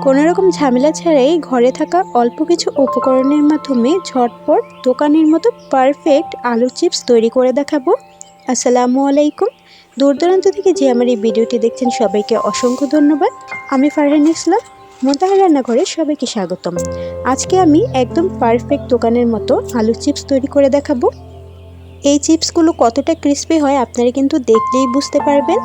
কোনো রকম ঝামেলা ছাড়াই ঘরে থাকা অল্প কিছু উপকরণের মাধ্যমে ঝটপট দোকানের মতো পারফেক্ট আলুর চিপস তৈরি করে দেখাবো। আসসালামু আলাইকুম। দূর দূরান্ত থেকে যে আমার এই ভিডিওটি দেখছেন সবাইকে অসংখ্য ধন্যবাদ। আমি ফারহান ইসলাম, মোতাহার রান্নাঘরে সবাইকে স্বাগতম। আজকে আমি একদম পারফেক্ট দোকানের মতো আলুর চিপস তৈরি করে দেখাবো। এই চিপসগুলো কতটা ক্রিস্পি হয় আপনারা কিন্তু দেখলেই বুঝতে পারবেন।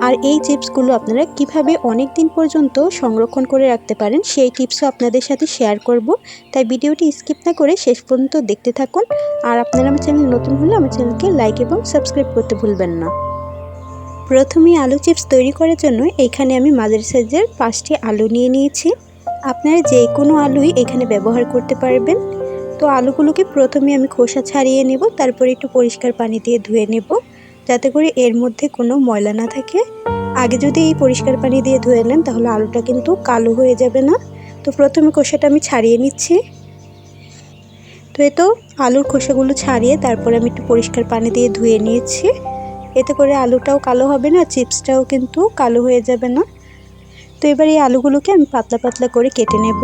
আর এই চিপসগুলো আপনারা কিভাবে অনেক দিন পর্যন্ত সংরক্ষণ করে রাখতে পারেন সেই টিপসও আপনাদের সাথে শেয়ার করব। তাই ভিডিওটি স্কিপ না করে শেষ পর্যন্ত দেখতে থাকুন। আর আপনারা আমার চ্যানেল নতুন হলে আমার চ্যানেলকে লাইক এবং সাবস্ক্রাইব করতে ভুলবেন না। প্রথমেই আলু চিপস তৈরি করার জন্য এখানে আমি মাঝারি সাইজের 5টি আলু নিয়ে নিয়েছি। আপনারা যে কোনো আলুই এখানে ব্যবহার করতে পারবেন। তো আলুগুলোকে প্রথমে আমি খোসা ছাড়িয়ে নেব, তারপরে একটু পরিষ্কার পানি দিয়ে ধুয়ে নেব যাতে করে এর মধ্যে কোনো ময়লা না থাকে। আগে যদি এই পরিষ্কার পানি দিয়ে ধুয়ে নেন তাহলে আলুটা কিন্তু কালো হয়ে যাবে না। তো প্রথমে খোসাটা আমি ছাড়িয়ে নিচ্ছি। তো এই তো আলুর খোসাগুলো ছাড়িয়ে তারপরে আমি একটু পরিষ্কার পানি দিয়ে ধুয়ে নিয়েছি। এতে করে আলুটাও কালো হবে না, চিপসটাও কিন্তু কালো হয়ে যাবে না। তো এবার এই আলুগুলোকে আমি পাতলা পাতলা করে কেটে নেব।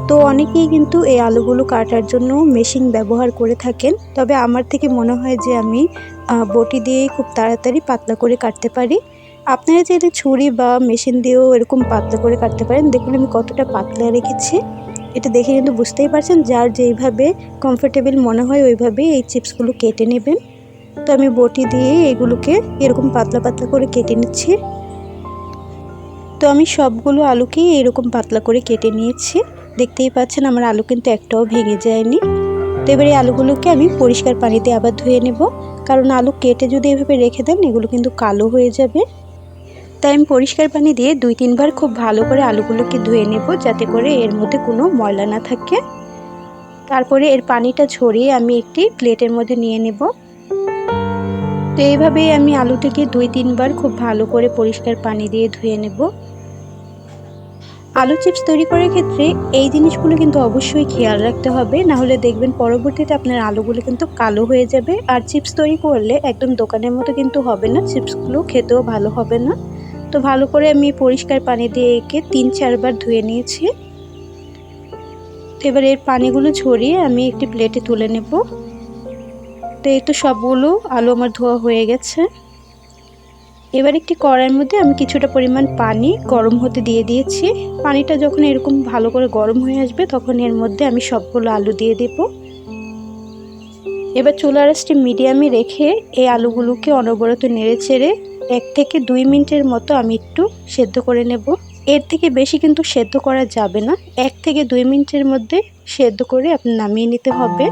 তো অনেকেই কিন্তু এই আলুগুলো কাটার জন্য মেশিন ব্যবহার করে থাকেন, তবে আমার থেকে মনে হয় যে আমি বটি দিয়েই খুব তাড়াতাড়ি পাতলা করে কাটতে পারি। আপনারা চাইলে ছুরি বা মেশিন দিয়েও এরকম পাতলা করে কাটতে পারেন। দেখুন আমি কতটা পাতলা রেখেছি, এটা দেখে কিন্তু বুঝতেই পারছেন। যার যেইভাবে কমফোর্টেবল মনে হয় ওইভাবেই এই চিপসগুলো কেটে নেবেন। তো আমি বটি দিয়ে এগুলোকে এরকম পাতলা পাতলা করে কেটে নিচ্ছি। তো আমি সবগুলো আলুকেই এরকম পাতলা করে কেটে নিয়েছি। দেখতেই পাচ্ছেন আমার আলু কিন্তু একটাও ভেঙে যায়নি। তো এবার এই আলুগুলোকে আমি পরিষ্কার পানিতে আবার ধুয়ে নেব, কারণ আলু কেটে যদি এভাবে রেখে দেন এগুলো কিন্তু কালো হয়ে যাবে। তাই আমি পরিষ্কার পানি দিয়ে 2-3 বার খুব ভালো করে আলুগুলোকে ধুয়ে নেব যাতে করে এর মধ্যে কোনো ময়লা না থাকে। তারপরে এর পানিটা ঝরিয়ে আমি একটি প্লেটের মধ্যে নিয়ে নেব। তো এইভাবেই আমি আলুটাকে 2-3 বার খুব ভালো করে পরিষ্কার পানি দিয়ে ধুয়ে নেব। আলু চিপস তৈরি করার ক্ষেত্রে এই জিনিসগুলো কিন্তু অবশ্যই খেয়াল রাখতে হবে, না হলে দেখবেন পরবর্তীতে আপনার আলুগুলো কিন্তু কালো হয়ে যাবে। আর চিপস তৈরি করলে একদম দোকানের মতো কিন্তু হবে না, চিপসগুলো খেতেও ভালো হবে না। তো ভালো করে আমি পরিষ্কার পানি দিয়ে একে 3-4 বার ধুয়ে নিয়েছি। তো এবার এর পানিগুলো ঝরিয়ে আমি একটি প্লেটে তুলে নেব। তো এই তো সবগুলো আলু আমার ধোয়া হয়ে গেছে। এবার একটি কড়াইয়ের মধ্যে আমি কিছুটা পরিমাণ পানি গরম হতে দিয়ে দিয়েছি। পানিটা যখন এরকম ভালো করে গরম হয়ে আসবে তখন এর মধ্যে আমি সবগুলো আলু দিয়ে দেব। এবার চুলার আঁচটি মিডিয়ামে রেখে এই আলুগুলোকে অনবরত নেড়ে চেড়ে 1 থেকে 2 মিনিটের মতো আমি একটু সেদ্ধ করে নেব। এর থেকে বেশি কিন্তু সেদ্ধ করা যাবে না, 1 থেকে 2 মিনিটের মধ্যে সেদ্ধ করে আপনি নামিয়ে নিতে হবে।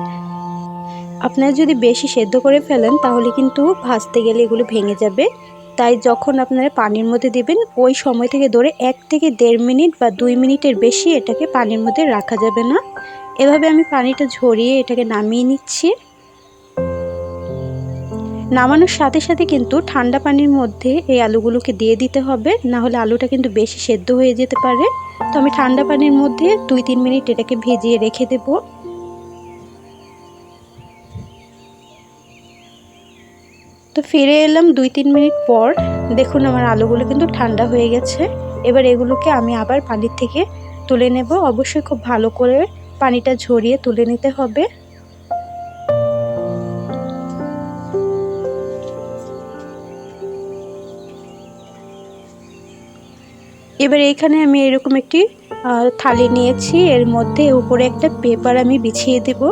আপনারা যদি বেশি সেদ্ধ করে ফেলেন তাহলে কিন্তু ভাজতে গেলে এগুলো ভেঙে যাবে। তাই যখন আপনারা পানির মধ্যে দিবেন ওই সময় থেকে ধরে 1 থেকে 1.5 মিনিট বা 2 মিনিটের বেশি এটাকে পানির মধ্যে রাখা যাবে না। এভাবে আমি পানিটা ঝরিয়ে এটাকে নামিয়ে নিচ্ছি। নামানোর সাথে সাথে কিন্তু ঠান্ডা পানির মধ্যে এই আলুগুলোকে দিয়ে দিতে হবে, না হলে আলুটা কিন্তু বেশি সেদ্ধ হয়ে যেতে পারে। তো আমি ঠান্ডা পানির মধ্যে 2-3 মিনিট এটাকে ভিজিয়ে রেখে দেব। তো ফিরে এলাম 2-3 মিনিট পর। দেখুন আমার আলুগুলো কিন্তু ঠান্ডা হয়ে গেছে। এবার এগুলোকে আমি আবার পানির থেকে তুলে নেব। অবশ্যই খুব ভালো করে পানিটা ঝরিয়ে তুলে নিতে হবে। এবার এইখানে আমি এরকম একটি থালি নিয়েছি, এর মধ্যে উপরে একটা পেপার আমি বিছিয়ে দেব।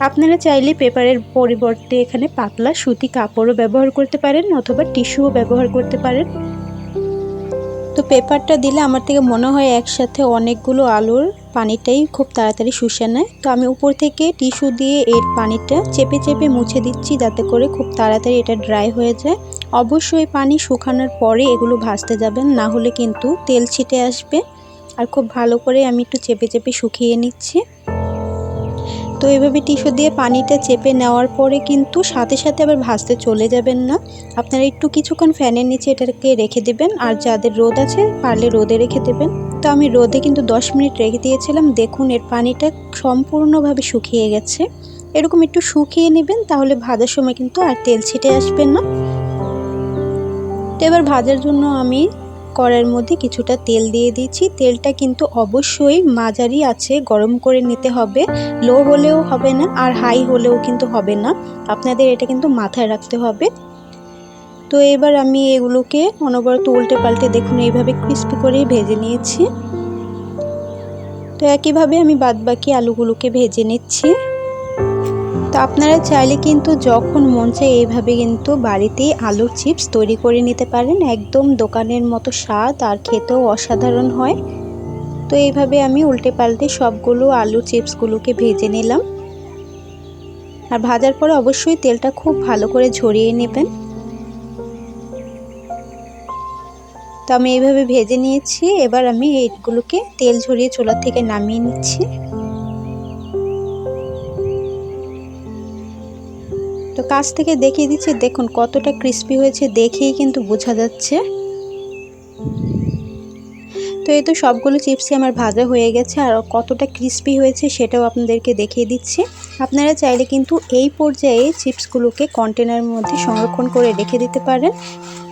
আপনারা চাইলে পেপারের পরিবর্তে এখানে পাতলা সুতি কাপড়ও ব্যবহার করতে পারেন অথবা টিস্যুও ব্যবহার করতে পারেন। তো পেপারটা দিলে আমার থেকে মনে হয় একসাথে অনেকগুলো আলুর পানিটাই খুব তাড়াতাড়ি শুষে নেয়। তো আমি উপর থেকে টিস্যু দিয়ে এর পানিটা চেপে চেপে মুছে দিচ্ছি যাতে করে খুব তাড়াতাড়ি এটা ড্রাই হয়ে যায়। অবশ্যই পানি শুকানোর পরে এগুলো ভাজতে যাবেন, না হলে কিন্তু তেল ছিটে আসবে। আর খুব ভালো করে আমি একটু চেপে চেপে শুকিয়ে নিচ্ছি। তো এভাবে টিস্যু দিয়ে পানিটা চেপে নেওয়ার পরে কিন্তু সাথে সাথে আবার ভাজতে চলে যাবেন না। আপনারা একটু কিছুক্ষণ ফ্যানের নিচে এটাকে রেখে দেবেন, আর যাদের রোদ আছে পারলে রোদে রেখে দেবেন। তো আমি রোদে কিন্তু 10 মিনিট রেখে দিয়েছিলাম। দেখুন এর পানিটা সম্পূর্ণভাবে শুকিয়ে গেছে। এরকম একটু শুকিয়ে নেবেন, তাহলে ভাজার সময় কিন্তু আর তেল ছিটে আসবে না। তো এবার ভাজার জন্য আমি কড়াইয়ের মধ্যে কিছুটা তেল দিয়ে দিচ্ছি। তেলটা কিন্তু অবশ্যই মাঝারি আছে গরম করে নিতে হবে, লো হলেও হবে না আর হাই হলেও কিন্তু হবে না, আপনাদের এটা কিন্তু মাথায় রাখতে হবে। তো এবার আমি এগুলোকে অনবরত উল্টে পাল্টে দেখুন এইভাবে ক্রিস্পি করে ভেজে নিয়েছি। তো একইভাবে আমি বাদবাকি আলুগুলোকে ভেজে নিচ্ছি। তো আপনারা চাইলে কিন্তু যখন মন চায় এইভাবে কিন্তু বাড়িতেই আলুর চিপস তৈরি করে নিতে পারেন, একদম দোকানের মতো স্বাদ আর খেতেও অসাধারণ হয়। তো এইভাবে আমি উল্টে পাল্টে সবগুলো আলু চিপসগুলোকে ভেজে নিলাম। আর ভাজার পরে অবশ্যই তেলটা খুব ভালো করে ঝরিয়ে নেবেন। তো আমি এইভাবে ভেজে নিয়েছি, এবার আমি এইগুলোকে তেল ঝরিয়ে চুলা থেকে নামিয়ে নিচ্ছি। তো কাছ থেকে দেখিয়ে দিচ্ছি, দেখুন কতটা ক্রিস্পি হয়েছে, দেখেই কিন্তু বোঝা যাচ্ছে। তো এই তো সবগুলো চিপসই আমার ভাজা হয়ে গেছে, আর কতটা ক্রিস্পি হয়েছে সেটাও আপনাদেরকে দেখিয়ে দিচ্ছি। আপনারা চাইলে কিন্তু এই পর্যায়ে চিপসগুলোকে কন্টেনারের মধ্যে সংরক্ষণ করে রেখে দিতে পারেন।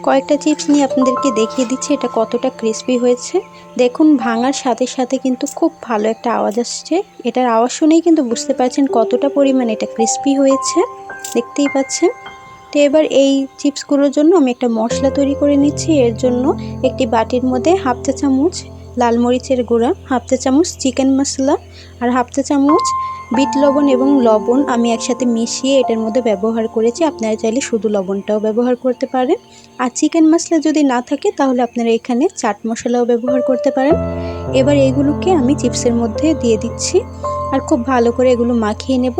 কয়েকটা চিপস নিয়ে আপনাদেরকে দেখিয়ে দিচ্ছি এটা কতটা ক্রিস্পি হয়েছে। দেখুন ভাঙার সাথে সাথে কিন্তু খুব ভালো একটা আওয়াজ আসছে, এটার আওয়াজ শুনেই কিন্তু বুঝতে পারছেন কতটা পরিমাণ এটা ক্রিস্পি হয়েছে, দেখতেই পাচ্ছেন। তো এবার এই চিপসগুলোর জন্য আমি একটা মশলা তৈরি করে নিচ্ছি। এর জন্য একটি বাটির মধ্যে হাফ চা চামচ লাল মরিচের গুঁড়া, হাফ চা চামচ চিকেন মশলা আর হাফ চা চামচ বিট লবণ এবং লবণ আমি একসাথে মিশিয়ে এটার মধ্যে ব্যবহার করেছি। আপনারা চাইলে শুধু লবণটাও ব্যবহার করতে পারেন। আর চিকেন মশলা যদি না থাকে তাহলে আপনারা এখানে চাট মশলাও ব্যবহার করতে পারেন। এবার এইগুলোকে আমি চিপসের মধ্যে দিয়ে দিচ্ছি আর খুব ভালো করে এগুলো মাখিয়ে নেব।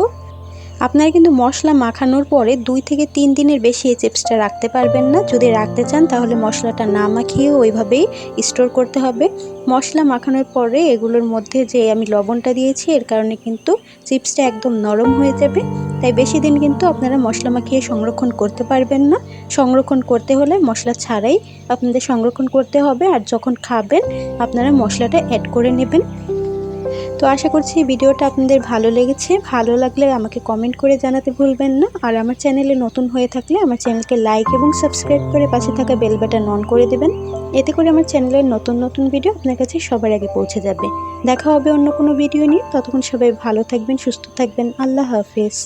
আপনারা কিন্তু মশলা মাখানোর পরে 2 থেকে 3 দিনের বেশি এই চিপসটা রাখতে পারবেন না। যদি রাখতে চান তাহলে মশলাটা না মাখিয়ে ওইভাবেই স্টোর করতে হবে। মশলা মাখানোর পরে এগুলোর মধ্যে যে আমি লবণটা দিয়েছি এর কারণে কিন্তু চিপসটা একদম নরম হয়ে যাবে। তাই বেশি দিন কিন্তু আপনারা মশলা মাখিয়ে সংরক্ষণ করতে পারবেন না। সংরক্ষণ করতে হলে মশলা ছাড়াই আপনাদের সংরক্ষণ করতে হবে, আর যখন খাবেন আপনারা মশলাটা অ্যাড করে নেবেন। তো আশা করছি ভিডিওটা আপনাদের ভালো লেগেছে। ভালো লাগলে আমাকে কমেন্ট করে জানাতে ভুলবেন না। আর আমার চ্যানেলে নতুন হয়ে থাকলে আমার চ্যানেলকে লাইক এবং সাবস্ক্রাইব করে পাশে থাকা বেল বাটন অন করে দেবেন। এতে করে আমার চ্যানেলের নতুন নতুন ভিডিও আপনার কাছে সবার আগে পৌঁছে যাবে। দেখা হবে অন্য কোনো ভিডিও নিয়ে। ততক্ষণ সবাই ভালো থাকবেন, সুস্থ থাকবেন। আল্লাহ হাফেজ।